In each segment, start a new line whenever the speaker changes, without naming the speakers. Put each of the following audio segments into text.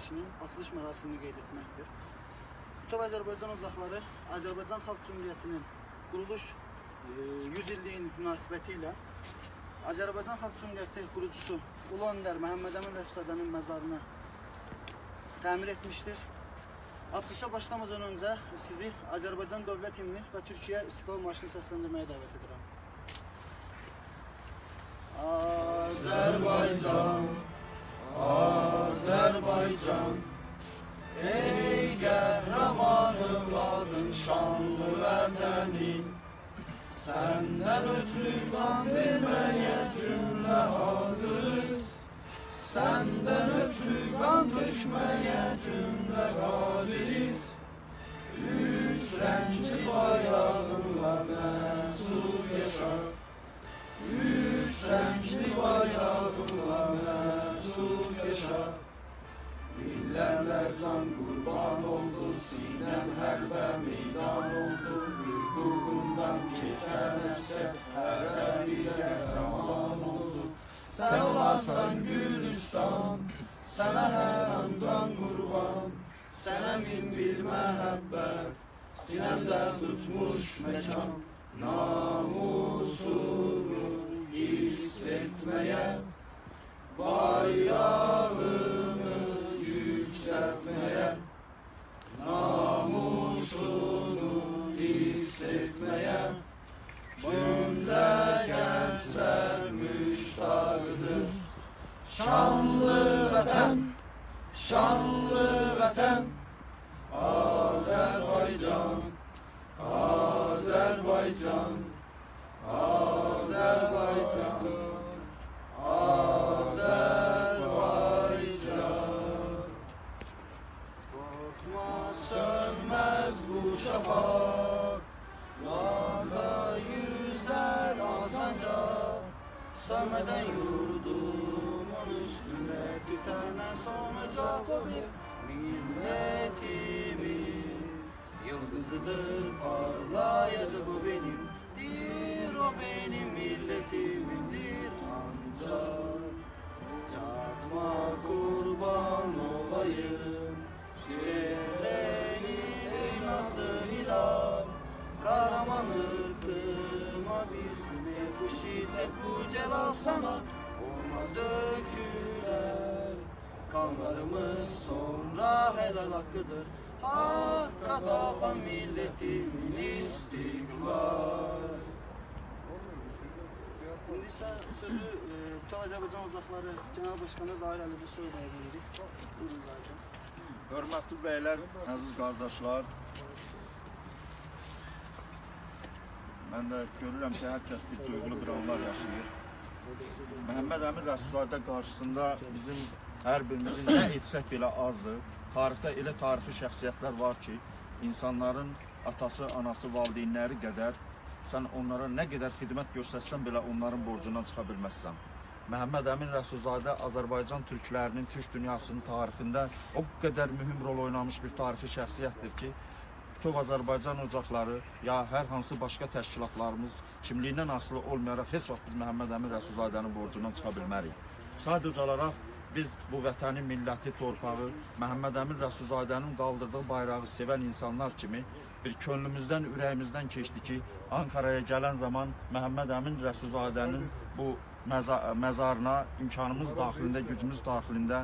işinin açılış mərasimini qeyd etməkdir. Bütöv Azərbaycan Ocaqları Azərbaycan Xalq Cümhuriyyətinin quruluş 100 illiyin münasibəti ilə Azərbaycan Xalq Cümhuriyyəti qurucusu Ulu Öndər Məhəmməd Əmin Rəsulzadənin məzarını təmir etmişdir. Açılışa başlamadan öncə sizi Azərbaycan dövlət himni və Türkiyə İstiqlal Marşını səsləndirməyə dəvət edirəm. Azərbaycan, Azərbaycan, ey qəhrəman övladın şanlı vətənin, səndən ötürü can verməyə cümlə hazırız, səndən ötürü qan tökməyə cümlə qadiriz, üç rəngli bayrağınla məsud yaşa, üç rəngli bayrağınla məsud yaşa. Millərlər can qurban oldu, sinən hərbə meydan oldu, hüququndan keçən əskər hər bir qəhrəman oldu. Sən olarsan Gülüstan, sənə hər an can qurban, sənə min bir məhəbbət, sinəmdə tutmuş məkan. Namusunu hiss etməyə, bayrağını yükseltmeye, namusunu hiss etmeye, cümle gençler müştaqdır. Şanlı vətən, şanlı vətən, Azərbaycan, Azərbaycan, Azərbaycan, Azərbaycan. Korkma sönmez bu şafak, larda yüzer asancak, sönmeden yurdumun üstünde tütenen sonacak o bir milletimin yıldızıdır, parlayacak o benimdir, o benim milletimindir ancak. Çatma kurban olayım, çehreni ey nazlı hilal, Karaman ırkıma bir güne bu şiddet bu celal sana olmaz döküler. Kanlarımız sonra helal hakkıdır, hakka tapan milletimin istiklal. İndi isə sözü Bütöv Azərbaycan Ocaqları Genel Başkanı Zahir Əliyevə söyləyə bilirik. Buyurun Zahir.
Hörmətli bəylər, əziz qardaşlar, mən də görürəm ki, hər kəs bir duyğulu bir anlar yaşayır. Məhəmməd Əmin Rəsulzadə qarşısında bizim hər birimizin nə etsək belə azdır. Tarixdə elə tarixi şəxsiyyətlər var ki, insanların atası, anası, valideynləri qədər sən onlara nə qədər xidmət göstərsən belə onların borcundan çıxa bilməzsən. Məhəmməd Əmin Rəsulzadə Azərbaycan türklərinin, türk dünyasının tarixində o qədər mühüm rol oynamış bir tarixi şəxsiyyətdir ki, Bütöv Azərbaycan Ocaqları ya hər hansı başqa təşkilatlarımız kimliyindən asılı olmayaraq heç vaxt biz Məhəmməd Əmin Rəsulzadənin borcundan çıxa bilmərik. Sadəcə olaraq biz bu vətənin, milləti, torpağı, Məhəmməd Əmin Rəsulzadənin qaldırdığı bayrağı sevən insanlar kimi bir könlümüzdən, ürəyimizdən keçdi ki, Ankara'ya gələn zaman Məhəmməd Əmin Rəsulzadənin bu məzarına imkanımız daxilində, gücümüz daxilində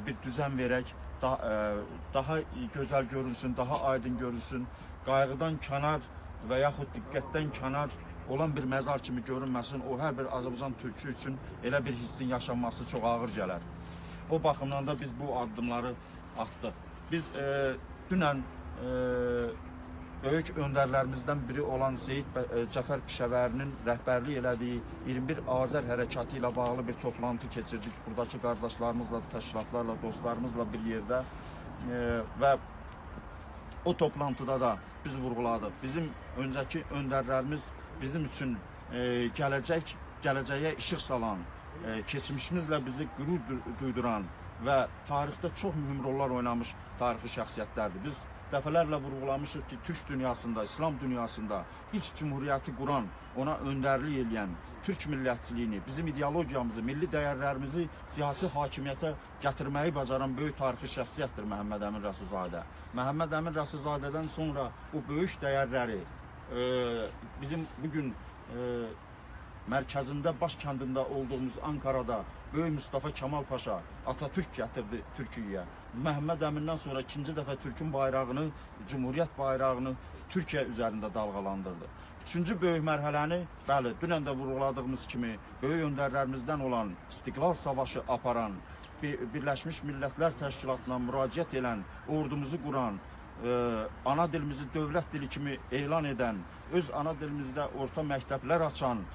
bir düzən verək, daha gözəl görünsün, daha aydın görünsün, qayğıdan kənar və yaxud diqqətdən kənar olan bir məzar kimi görünməsin, o hər bir Azərbaycan türkü üçün elə bir hissin yaşanması çox ağır gələr. O baxımdan da biz bu addımları atdıq. Biz dünən böyük öndərlərimizdən biri olan Seyid Cəfər Pişəvərinin rəhbərlik elədiyi 21 Azər hərəkatı ilə bağlı bir toplantı keçirdik. Buradakı qardaşlarımızla, təşkilatlarla, dostlarımızla bir yerdə və o toplantıda da biz vurğuladıq. Bizim öncəki öndərlərimiz bizim üçün gələcəyə işıq salan, keçmişimizlə bizi qürur duyduran və tarixdə çox mühüm rollar oynamış tarixi şəxsiyyətlərdir. Biz dəfələrlə vurğulamışıq ki, türk dünyasında, İslam dünyasında ilk cumhuriyyəti quran, ona öndərlik edən, türk millətçiliyini, bizim ideologiyamızı, milli dəyərlərimizi siyasi hakimiyyətə gətirməyi bacaran böyük tarixi şəxsiyyətdir Məhəmməd Əmin Rəsulzadə. Məhəmməd Əmin Rəsulzadədən sonra bu böyük dəyərləri bizim bugün mərkəzində, baş kəndində olduğumuz Ankarada Böyük Mustafa Kemal Paşa, Atatürk gətirdi Türkiyəyə. Məhəmməd Əmindən sonra ikinci dəfə Türkün bayrağını, Cumhuriyyət bayrağını Türkiyə üzərində dalğalandırdı. Üçüncü böyük mərhələni, bəli, dünən də vurguladığımız kimi, böyük öndərlərimizdən olan İstiqlal Savaşı aparan, Birləşmiş Millətlər Təşkilatına müraciət edən, ordumuzu quran, ana dilimizi dövlət dili kimi elan edən, öz ana dilimizdə orta məktəblər açan,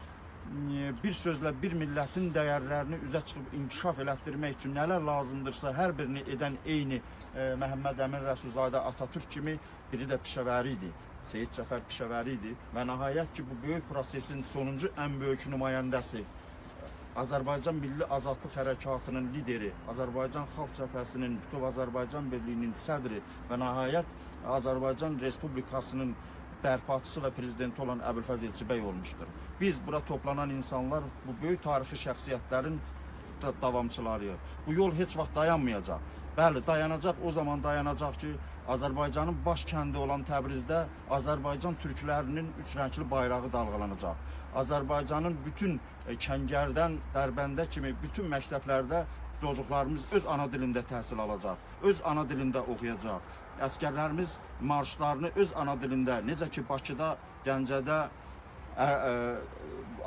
bir sözlə bir millətin dəyərlərini üzə çıxıb inkişaf elətdirmək üçün nələr lazımdırsa hər birini edən eyni Məhəmməd Əmin Rəsulzadə Atatürk kimi biri də Pişəvəri idi. Seyid Cəfər Pişəvəri idi və nəhayət ki, bu böyük prosesin sonuncu ən böyük nümayəndəsi, Azərbaycan Milli Azadlıq Hərəkatının lideri, Azərbaycan Xalq Cəbhəsinin, Bütöv Azərbaycan Birliyinin sədri və nəhayət Azərbaycan Respublikasının bərpaçısı və prezidenti olan Əbülfəz Elçibəy olmuşdur. Biz bura toplanan insanlar bu böyük tarixi şəxsiyyətlərin davamçılarıyıq. Bu yol heç vaxt dayanmayacaq. Bəli, dayanacaq, o zaman dayanacaq ki, Azərbaycanın baş kəndi olan Təbrizdə Azərbaycan türklərinin üç rəngli bayrağı dalğalanacaq. Azərbaycanın bütün Kəngərdən, Dərbəndə kimi bütün məktəblərdə çocuklarımız öz ana dilində təhsil alacaq, öz ana dilində oxuyacaq. Əskərlərimiz marşlarını öz ana dilində, necə ki Bakıda, Gəncədə,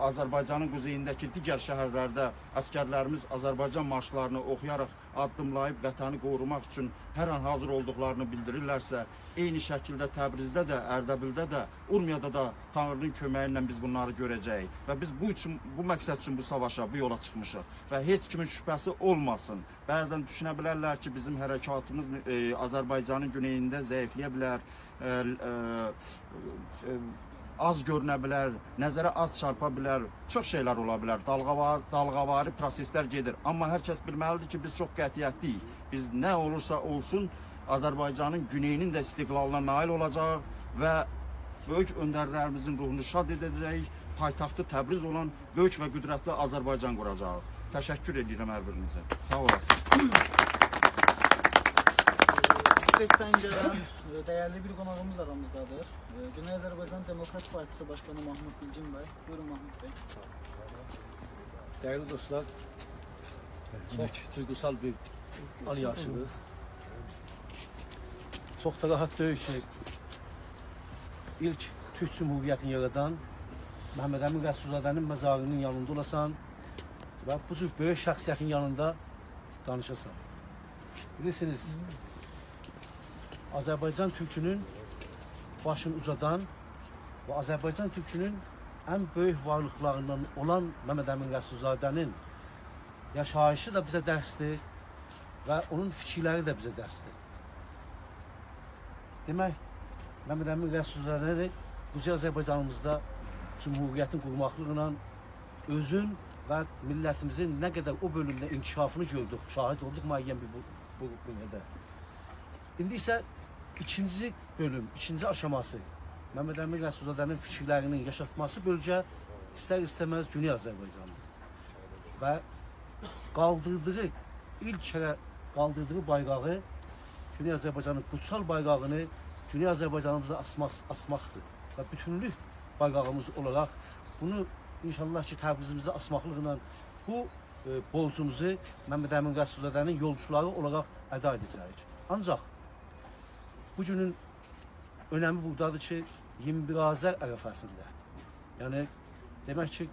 Azərbaycanın quzeyindəki digər şəhərlərdə əskərlərimiz Azərbaycan marşlarını oxuyaraq addımlayıb vətəni qorumaq üçün hər an hazır olduqlarını bildirirlərsə, eyni şəkildə Təbrizdə də, Ərdəbildə də, Urmiyada da Tanrının köməyi ilə biz bunları görəcəyik. Və biz bu məqsəd üçün bu savaşa, bu yola çıxmışıq. Və heç kimin şübhəsi olmasın. Bəzən düşünə bilərlər ki, bizim hərəkatımız Azərbaycanın güneyində zəifləyə bilər, az görünə bilər, nəzərə az çarpa bilər, çox şeylər ola bilər, dalğavari proseslər gedir. Amma hər kəs bilməlidir ki, biz çox qətiyyətliyik. Biz nə olursa olsun, Azərbaycanın güneyinin də istiqlalına nail olacaq və böyük öndərlərimizin ruhunu şad edəcək, paytaxtı Təbriz olan böyük və qüdrətli Azərbaycan quracaq. Təşəkkür edirəm hər birinizə. Sağ olasınız.
İsveç'ten gelen değerli bir konağımız aramızdadır. Güney Azerbaycan Demokrat Partisi Başkanı Mahmut Bilgin Bey. Buyurun Mahmut Bey.
Değerli dostlar, çok duygusal bir an yaşadık. Çok da rahat deyil ki, ilk Türk Cumhuriyyətini yaradan Məhəmməd Əmin Rəsulzadənin məzarının yanında olasan və bu cür böyük şəxsiyyətin yanında danışasan. Bilirsiniz, Azərbaycan türkünün başını ucadan və Azərbaycan türkünün ən böyük varlıqlarından olan Məhəmməd Əmin Rəsulzadənin yaşayışı da bizə dərsdir və onun fikirləri də bizə dərsdir. Demək, Məhəmməd Əmin Rəsulzadəni Quzey Azərbaycanımızda Cumhuriyyətin qurmaqlığıyla özün və millətimizin nə qədər o bölümdə inkişafını gördük, şahid olduq müəyyən bir bu bölümdə. İndi isə ikinci bölüm, ikinci aşaması Məhəmməd Əmin Rəsulzadənin fikirlərinin yaşatması bölgə istər-istəməz Güney Azərbaycandır. Və qaldırdığı, ilk kərə qaldırdığı bayrağı, Güney Azərbaycanın kutsal bayrağını Güney Azərbaycanımıza asmaqdır. Və bütünlük bayrağımız olaraq bunu inşallah ki Təbrizimizdə asmaqlıqla bu borcumuzu Məhəmməd Əmin Rəsulzadənin yolcuları olaraq əda edəcəyik. Ancaq bu günün önəmi buradadır ki 21 Azər ərəfəsində, yəni demək ki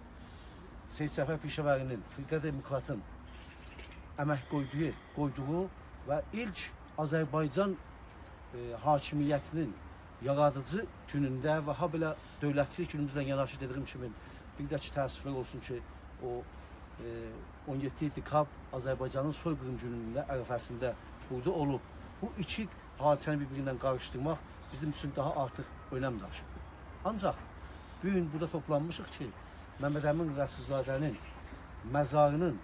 Seyid Cəfər Pişəvərinin, Firqə Demokratın əmək qoyduğu və ilk Azərbaycan hakimiyyətinin yaradıcı günündə və ha belə dövlətçilik günümüzdən yanaşı dediyim kimi bir də ki təəssüflər olsun ki o 17 dekabr Azərbaycanın soyqırım günündə ərəfəsində burada olub. Bu iki hadisəni bir-birindən qarışdırmaq bizim üçün daha artıq önəm daşır. Ancaq bu gün burada toplanmışıq ki Məhəmməd Əmin Rəsulzadənin məzarının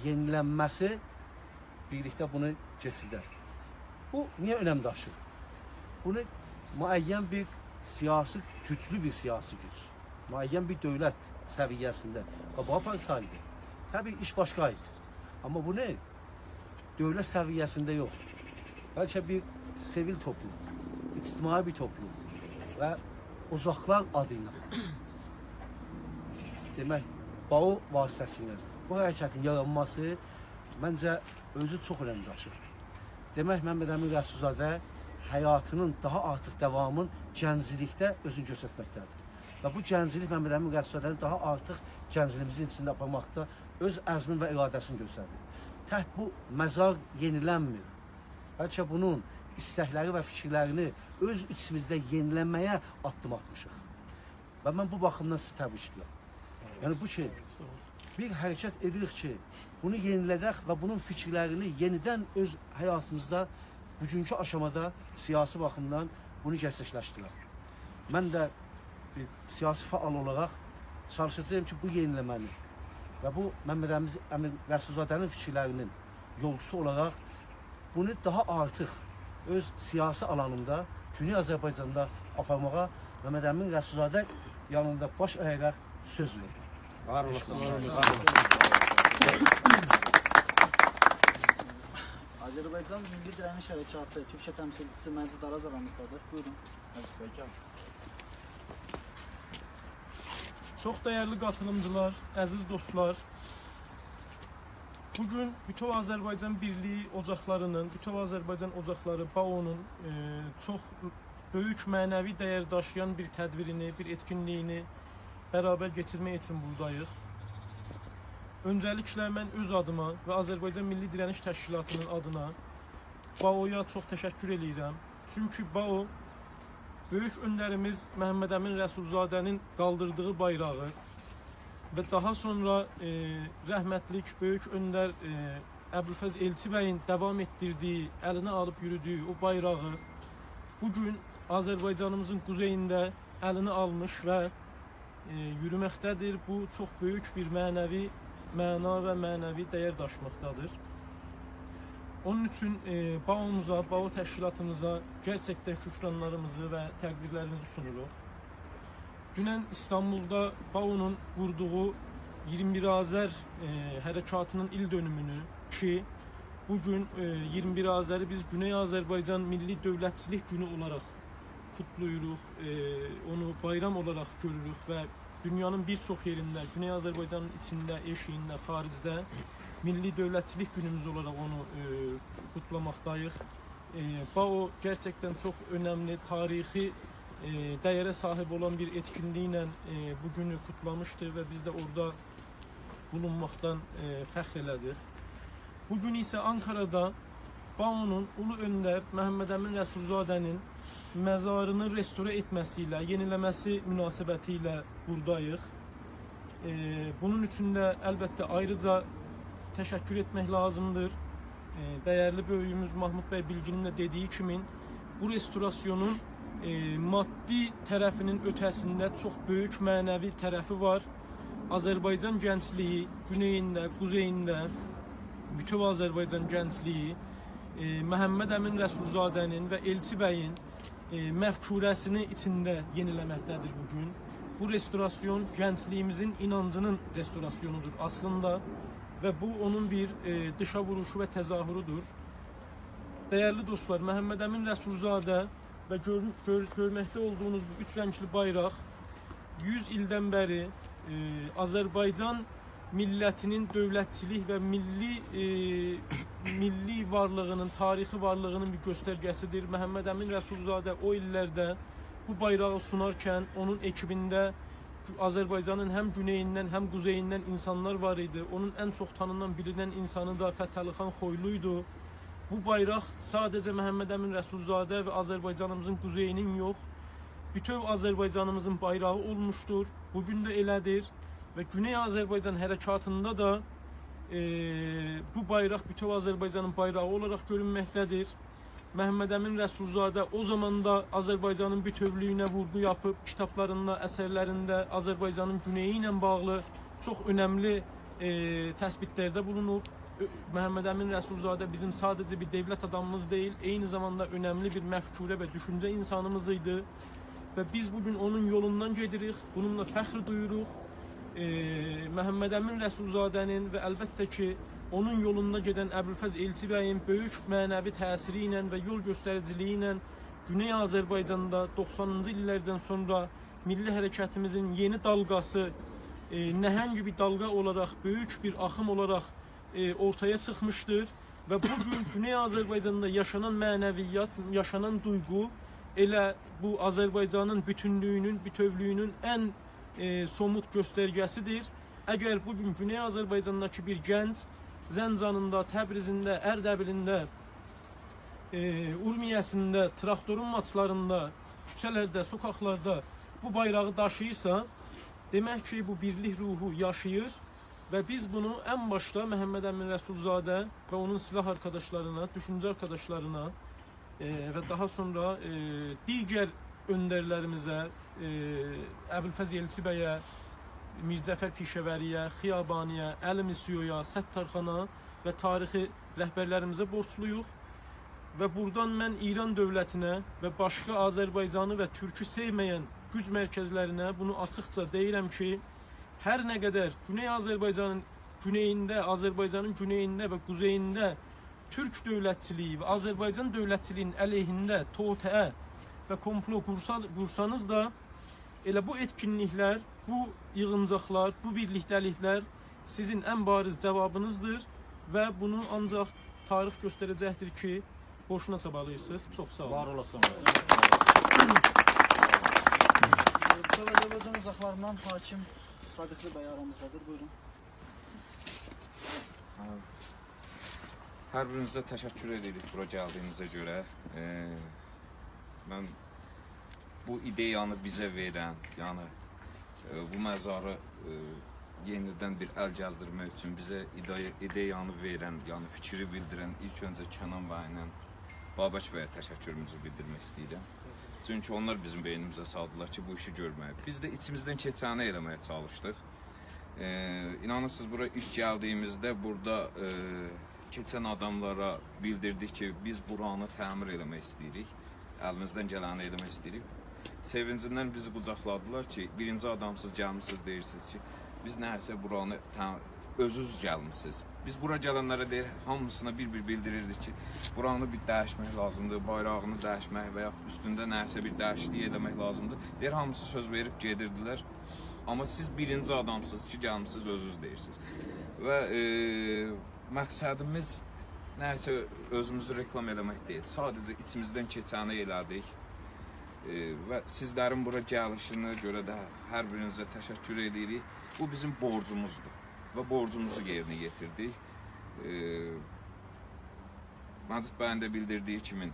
yenilənməsi birlikdə bunu keçirdər. Bu niyə önəm daşır? Bunu müəyyən bir siyasi, güclü bir siyasi güc. müəyyən bir dövlət səviyyəsində qabağa aparsaydı, təbii iş başqa idi. Amma bu ne? Dövlət səviyyəsində yox. Bəlkə bir sivil toplum, ictimai bir toplum və Ocaqlar adıyla demək, BAO vasitəsilə bu hərəkətin yaranması məncə özü çox önəm daşır. Demək, Məhəmməd Əmin Rəsulzadə həyatının daha artıq davamın gənclikdə özünü göstərməkdədir. Və bu gənclik Məhəmməd Əmin Rəsulzadəni daha artıq gəncliyimizin içində aparmaqda öz əzmin və iradəsini göstərir. Tək bu məzar yenilənmir. Bəlkə bunun istəkləri və fikirlərini öz içimizdə yenilənməyə addım atmışıq. Və mən bu baxımdan sizi təbrik edirəm. Yəni bu ki, bir hərəkət edirik ki, bunu yenilədək və bunun fikirlərini yenidən öz həyatımızda bugünkü aşamada siyasi baxımdan bunu gerçəkləşdirək. Mən də bir siyasi faal olaraq çalışacağım ki, bu yeniləməni və bu Məhəmməd Əmin Rəsulzadənin fikirlərinin yolcusu olaraq bunu daha artıq öz siyasi alanında, Güney Azərbaycanda aparmağa Məhəmməd Əmin Rəsulzadə yanında baş əyərək söz verir.
Var olasın.
Azərbaycan Milli Dirəniş Hərəkatı Türkiyə təmsilçisi Məcid Araz aramızdadır. Buyurun.
Çox dəyərli qatılımcılar, əziz dostlar, bugün Bütöv Azərbaycan Birliyi Ocaqlarının, Bütöv Azərbaycan Ocaqları BAO-nun çox böyük mənəvi dəyər daşıyan bir tədbirini, bir etkinliyini bərabər keçirmək üçün buradayıq. Öncəliklə mən öz adıma və Azərbaycan Milli Dirəniş Təşkilatının adına BAO-ya çox təşəkkür edirəm. Çünki BAO böyük öndərimiz Məhəmməd Əmin Rəsulzadənin qaldırdığı bayrağı və daha sonra rəhmətlik böyük öndər Əbülfəz Elçi bəyin davam etdirdiyi, əlinə alıb yürüdüyü o bayrağı bugün Azərbaycanımızın quzeyində əlini almış və yürüməkdədir. Bu çox böyük bir mənəvi məna və mənəvi dəyər daşımaqdadır. Onun üçün BAO-muza, BAO təşkilatımıza gerçəkdən şükranlarımızı və təqdirlərimizi sunuruq. Dünən İstanbulda BAO-nun qurduğu 21 Azər hərəkatının il dönümünü ki, bugün 21 Azəri biz Güney Azərbaycan Milli Dövlətçilik Günü olaraq kutlayırıq, onu bayram olaraq görürük və dünyanın bir çox yerində, Güney Azərbaycanın içində, eşiyində, xaricdə Milli Dövlətçilik Günümüz olaraq onu kutlamaqdayıq. BAO gerçəkdən çox önəmli, tarixi dəyərə sahib olan bir etkinliklə bu günü kutlamışdır və biz də orada bulunmaqdan fəxr elədik. Bugün isə Ankara'da BAO-nun ulu öndər Məhəmməd Əmin Rəsulzadənin məzarını restore etməsiyle, yeniləməsi münasibətilə buradayıq. Bunun üçün də əlbəttə ayrıca təşəkkür etmək lazımdır. Dəyərli böyüyümüz Mahmud bəy Bilginin də dediyi kimi bu restorasyonun maddi tərəfinin ötəsində çox böyük mənəvi tərəfi var. Azərbaycan gəncliyi güneyində, quzeyində, Bütöv Azərbaycan gəncliyi Məhəmməd Əmin Rəsulzadənin və Elçi bəyin məfkurəsini içində yeniləməkdədir bugün. Bu restorasyon gəncliyimizin inancının restorasyonudur aslında və bu onun bir dışa vuruşu və təzahürüdür. Dəyərli dostlar, Məhəmməd Əmin Rəsulzadə və görməkdə olduğunuz bu üç rəngli bayraq 100 ildən bəri Azərbaycan millətinin dövlətçilik və milli varlığının, tarixi varlığının bir göstərgəsidir. Məhəmməd Əmin Rəsulzadə o illərdə bu bayrağı sunarkən onun ekibində Azərbaycanın həm güneyindən, həm quzeyindən insanlar var idi. Onun ən çox tanınan, bilinən insanı da Fətəlixan Xoyluydu. Bu bayraq sadəcə Məhəmməd Əmin Rəsulzadə və Azərbaycanımızın quzeyinin yox, bütöv Azərbaycanımızın bayrağı olmuşdur. Bugün də elədir və Güney Azərbaycan hərəkatında da bu bayraq bütöv Azərbaycanın bayrağı olaraq görünməkdədir. Məhəmməd Əmin Rəsulzadə o zaman da Azərbaycanın bütövlüyünə vurğu yapıb, kitablarında, əsərlərində Azərbaycanın güneyi ilə bağlı çox önəmli təsbitlərdə bulunub. Məhəmməd Əmin Rəsulzadə bizim sadəcə bir devlət adamımız deyil, eyni zamanda önəmli bir məfkurə və düşüncə insanımız idi. və biz bugün onun yolundan gedirik. Bununla fəxr duyuruq. Məhəmməd Əmin Rəsulzadənin və əlbəttə ki, onun yolunda gedən Əbülfəz Elçi bəyin böyük mənəvi təsiri ilə və yol göstəriciliyi ilə Güney Azərbaycanda 90-cı illərdən sonra milli hərəkətimizin yeni dalğası nəhəng bir dalğa olaraq, böyük bir axım olaraq ortaya çıxmışdır və bugün Güney Azərbaycanda yaşanan mənəviyyat, yaşanan duyğu elə bu Azərbaycanın bütünlüyünün, bütövlüyünün ən somut göstərgəsidir. Əgər bugün Güney Azərbaycandakı bir gənc Zəncanında, Təbrizində, Ərdəbilində, Urmiyəsində, traktorun maçlarında, küçələrdə, sokaqlarda bu bayrağı daşıyırsa, demək ki, bu birlik ruhu yaşayır və biz bunu ən başda Məhəmməd Əmin Rəsulzadə və onun silah arkadaşlarına, düşüncə arkadaşlarına və daha sonra digər öndərlərimizə, Əbülfəz Elçi bəyə, Mirzəfər Pişəvəriyə, Xiyabaniyə, Əli Misiyoya, Səttarxana və tarixi rəhbərlərimizə borcluyuq. Və buradan mən İran dövlətinə və başqa Azərbaycanı və Türkü sevməyən güc mərkəzlərinə bunu açıqca deyirəm ki, hər nə qədər Güney Azərbaycanın güneyində, Azərbaycanın güneyində və quzeyində Türk dövlətçiliyi və Azərbaycan dövlətçiliyinin əleyhində toteə və komplo qursanız da, elə bu etkinliklər, bu yığıncaqlar, bu birlikdəliklər sizin ən bariz cavabınızdır və bunu ancaq tarix göstərəcəkdir ki, boşuna çabalayırsınız. Çox sağ olun.
Var olasın.
Bütöv Azərbaycan uzaqlarından hakim Sadiqli bəy aramızdadır. Buyurun.
Hər birinizə təşəkkür edirik bura gəldiyinizə görə. Mən bu ideyanı bizə verən, yəni bu məzarı yenidən bir əl gəzdirmək üçün bizə ideyanı verən, yəni fikri bildirən ilk öncə Kənan bəylə Babək bəyə təşəkkürümüzü bildirmək istəyirəm. Çünki onlar bizim beynimizə saldılar ki, bu işi görməyə. Biz də içimizdən keçəni eləməyə çalışdıq. İnanırsınız, bura ilk gəldiyimizdə burada keçən adamlara bildirdik ki, biz buranı təmir eləmək istəyirik. Əlimizdən gələni eləmək istəyirik. Sevincindən bizi qucaqladılar ki, birinci adamsız gəlmişsiniz, deyirsiniz ki, biz nəyəsə buranı özünüz gəlmişsiniz. Biz bura gələnlərə deyir, hamısına bir-bir bildirirdik ki, buranı bir dəyişmək lazımdır, bayrağını dəyişmək və yaxud üstündə nəyəsə bir dəyişiklik eləmək lazımdır. Deyir, hamısı söz verib gedirdilər. Amma siz birinci adamsınız ki, gəlmişsiniz, özünüz deyirsiniz. Və məqsədimiz nəyəsə özümüzü reklam eləmək deyil. Sadəcə içimizdən keçəni elədik. Və sizlərin bura gəlişinə görə də hər birinizə təşəkkür edirik. Bu bizim borcumuzdur və borcumuzu yerinə yetirdik. Məzid bəyin də bildirdiyi kimi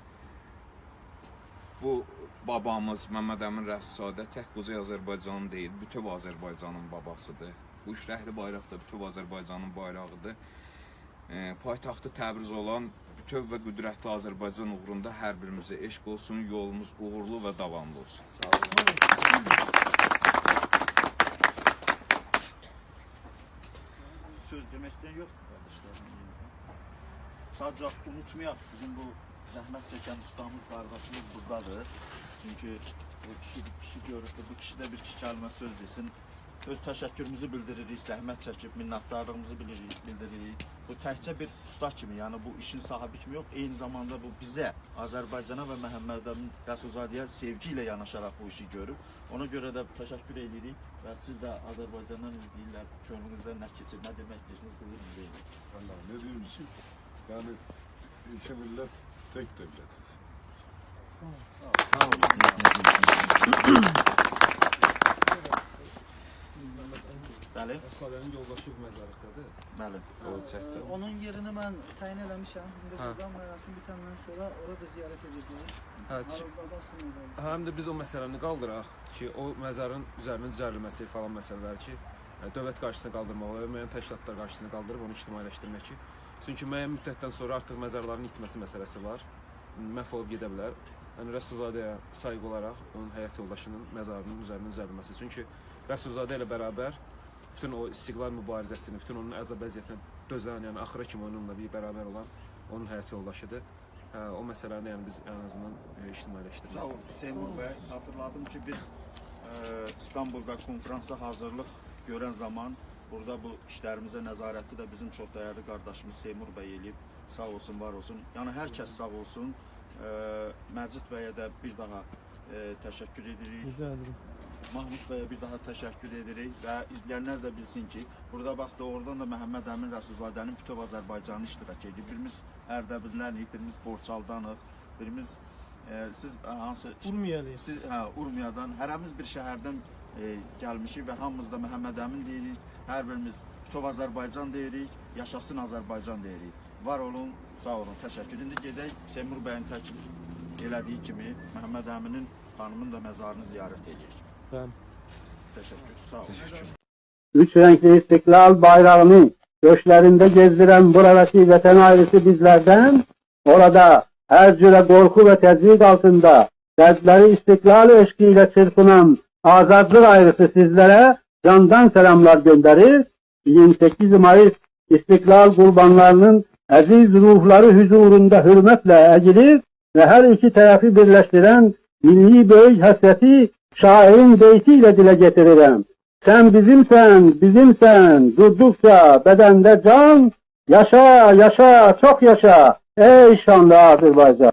bu babamız Məhəmməd Əmin Rəsulzadə tək Quzey Azərbaycanın deyil, bütöv Azərbaycanın babasıdır. Bu işrəhli bayraq da bütöv Azərbaycanın bayrağıdır. Paytaxtı Təbriz olan bütöv və qüdrətli Azərbaycan uğrunda hər birimizə eşq olsun, yolumuz uğurlu və davamlı olsun. Sağ olun.
Söz demək istəyən yox mu qardaşlarım? Sadəcə unutmayaq, bizim bu zəhmət çəkən ustamız, qardaşımız buradadır. Çünki bu kişi görürdü, bu kişi də bir iki kəlmə söz desin. Öz təşəkkürümüzü bildiririk, zəhmət çəkib, minnətdarlığımızı bildiririk. Bu təkcə bir usta kimi, yəni bu işin sahibi kimi yox, eyni zamanda bu bizə, Azərbaycana və Məhəmməd Əmin Rəsulzadəyə sevgi ilə yanaşaraq bu işi görüb. Ona görə də təşəkkür edirik və siz də Azərbaycandan izləyirlər, könlünüzdə nə keçir, nə demək istəyirsiniz, buyurun deyin.
Vallahi ne diyeyim ki, yani iki millet tek devletiz.
Sağ olun. Bəli.
Rəsulzadənin yoldaşı bu məzarlıqdadır.
Bəli.
Onun yerini mən təyin eləmişəm. İndi buradan mərasim bitəndən sonra orada ziyarət edəcəyik.
Həm də biz o məsələni qaldıraq ki, o məzarın üzərinin düzəldilməsi falan məsələləri ki, dövlət qarşısına qaldırmaq və müəyyən təşkilatlar qarşısına qaldırıb onu ictimailəşdirmək ki, çünki müəyyən müddətdən sonra artıq məzarların itməsi məsələsi var, məhv olub gedə bilər. Yəni Rəsulzadəyə sayğı olaraq onun həyat yoldaşının məzarının üzərinin düzəldilməsi. Çünki Rəsulzadə ilə bərabər bütün o istiqlal mübarizəsini, bütün onun əzab əziyyətinə dözən, yəni axıra kimi onunla bir bərabər olan onun həyat yoldaşıdır. o məsələni yəni biz ən azından ictimailəşdirdik.
Sağ ol Seymur bəy. Hatırladım ki biz İstanbulda konferansa hazırlıq görən zaman burada bu işlərimizə nəzarəti də bizim çox dəyərli qardaşımız Seymur bəy eləyib. Sağ olsun, var olsun. Yəni hər kəs sağ olsun. Məcid bəyə də bir daha təşəkkür edirik.
Rica ederim.
Mahmud bəyə bir daha təşəkkür edirik və izləyənlər də bilsin ki, burada bax doğrudan da Məhəmməd Əmin Rəsulzadənin bütöv Azərbaycanı iştirak edir. Birimiz Ərdəbillənik, birimiz Borçaldanıq, birimiz siz hansı
Urmiyəliyik.
siz Urmiyadan, hərəmiz bir şəhərdən gəlmişik və hamımız da Məhəmməd Əmin deyirik. Hər birimiz bütöv Azərbaycan deyirik, yaşasın Azərbaycan deyirik. Var olun, sağ olun, təşəkkür. İndi gedək Seymur bəyin təklif elədiyi kimi Məhəmməd Əminin xanımın da məzarını ziyarət edək.
Bəli.
Teşekkür, sağ olun.
Üç renkli istiklal bayrağını göçlerinde gezdiren buradaki vatan ailesi bizlerden, orada her cüre korku ve tezviq altında dertleri istiklal eşkiyle çırpınan azadlık ailesi sizlere candan selamlar gönderir. 28 Mayıs istiklal kurbanlarının aziz ruhları huzurunda hürmetle eğilir ve her iki tarafı birleştiren milli büyük hasreti şairin beytiyle dile getiririm. Sen bizimsen, bizimsen, durdukça bedende can, yaşa, yaşa, çok yaşa, ey şanlı Azerbaycan.